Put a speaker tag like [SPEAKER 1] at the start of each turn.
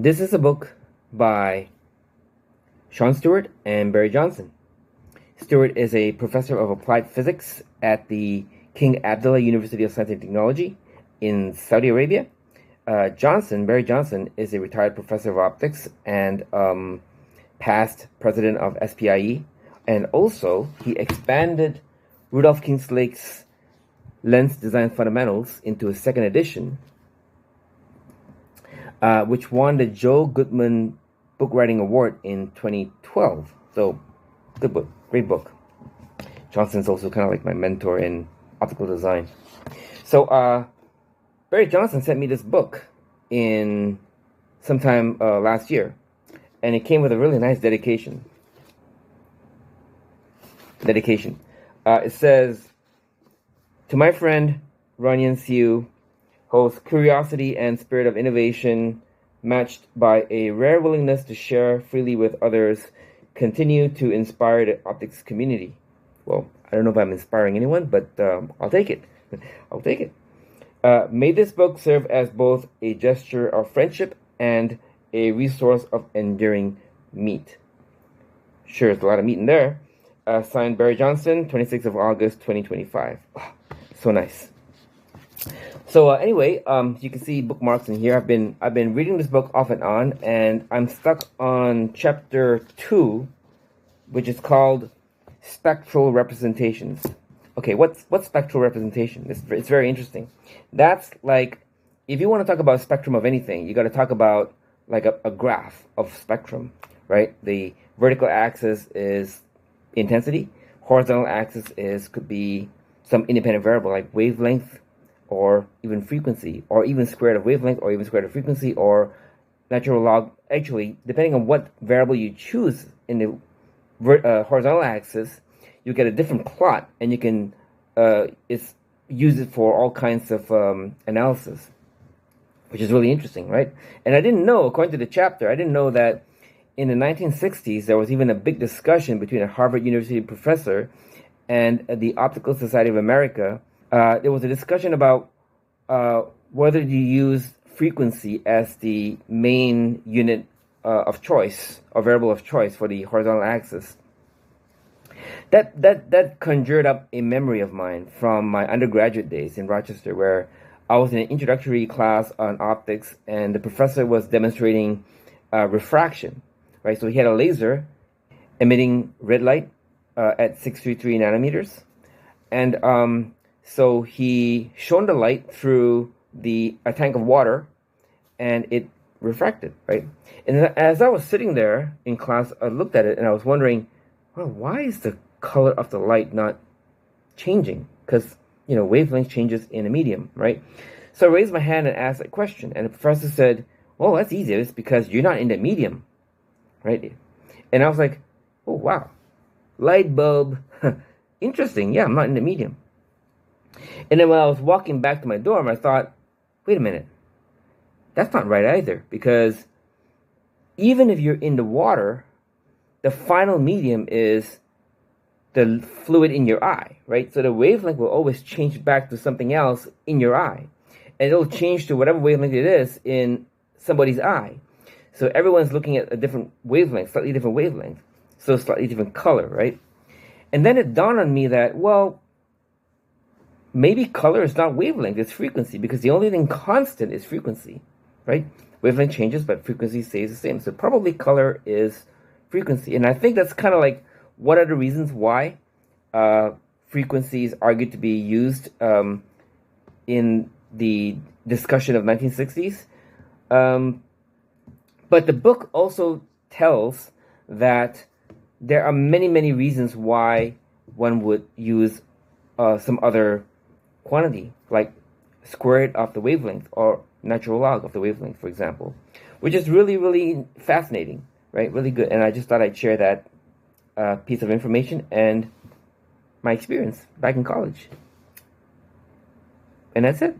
[SPEAKER 1] This is a book by Sean Stewart and Barry Johnson. Stewart is a professor of applied physics at the King Abdullah University of Science and Technology in Saudi Arabia. Barry Johnson, is a retired professor of optics and past president of SPIE. And also, he expanded Rudolph Kingslake's Lens Design Fundamentals into a second edition, which won the Joe Goodman Book Writing Award in 2012. So, good book, great book. Johnson's also kind of like my mentor in optical design. So, Barry Johnson sent me this book in sometime last year, and it came with a really nice dedication. It says, "To my friend Runyan Siu, holds curiosity and spirit of innovation, matched by a rare willingness to share freely with others, continue to inspire the optics community." Well, I don't know if I'm inspiring anyone, but I'll take it. I'll take it. May this book serve as both a gesture of friendship and a resource of enduring meat. Sure, there's a lot of meat in there. Signed, Barry Johnson, 26th of August, 2025. Oh, so nice. So anyway, you can see bookmarks in here. I've been reading this book off and on, and I'm stuck on chapter 2, which is called Spectral Representations. Okay, what's spectral representation? It's very interesting. That's like, if you want to talk about spectrum of anything, you got to talk about like a graph of spectrum, right? The vertical axis is intensity. Horizontal axis could be some independent variable like wavelength, or even frequency, or even square root of wavelength, or even square root of frequency, or natural log. Actually, depending on what variable you choose in the horizontal axis, you get a different plot, and you can use it for all kinds of analysis, which is really interesting, right? And I didn't know, according to the chapter, I didn't know that in the 1960s, there was even a big discussion between a Harvard University professor and the Optical Society of America. There was a discussion about whether you use frequency as the main unit of choice, or variable of choice for the horizontal axis. That conjured up a memory of mine from my undergraduate days in Rochester, where I was in an introductory class on optics, and the professor was demonstrating refraction, right? So he had a laser emitting red light at 633 nanometers, and so he shone the light through a tank of water, and it refracted, right? And as I was sitting there in class, I looked at it and I was wondering, well, why is the color of the light not changing? Because, wavelength changes in a medium, right? So I raised my hand and asked that question, and the professor said, well, that's easy. It's because you're not in the medium, right? And I was like, oh, wow. Light bulb. Interesting. Yeah, I'm not in the medium. And then when I was walking back to my dorm, I thought, wait a minute. That's not right either, because even if you're in the water, the final medium is the fluid in your eye, right? So the wavelength will always change back to something else in your eye. And it'll change to whatever wavelength it is in somebody's eye. So everyone's looking at a different wavelength, slightly different wavelength. So slightly different color, right? And then it dawned on me that, well, maybe color is not wavelength, it's frequency, because the only thing constant is frequency, right? Wavelength changes, but frequency stays the same. So probably color is frequency. And I think that's kind of like one of the reasons why frequency is argued to be used in the discussion of 1960s. But the book also tells that there are many, many reasons why one would use some other quantity, like square root of the wavelength or natural log of the wavelength, for example, which is really, really fascinating, right? Really good. And I just thought I'd share that piece of information and my experience back in college. And that's it.